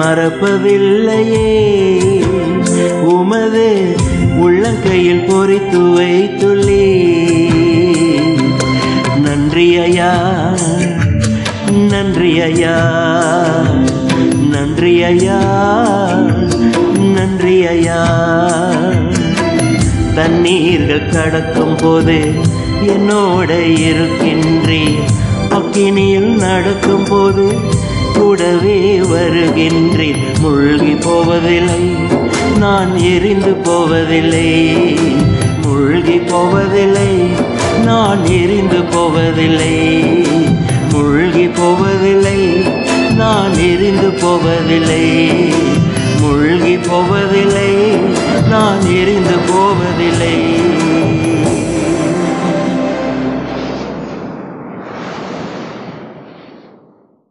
மறப்பதில்லையே, உமது உள்ளங்கையில் பொறித்து வைத்துள்ளே. நன்றி ஐயா, நன்றி ஐயா, நன்றி ஐயா, நன்றி ஐயா. தண்ணீர்கள் கடக்கும் போது என்னோட இருக்கின்றேன், அக்கினியில் நடக்கும் போது கூடவே வருகின்றேன். மூழ்கி போவதில்லை, நான் எரிந்து போவதில்லை. மூழ்கி போவதில்லை, நான் எரிந்து போவதில்லை. மூழ்கி போவதில்லை, நான் எரிந்து போவதில்லை. மூழ்கி போவதில்லை, நான் எரிந்து போவதில்லை.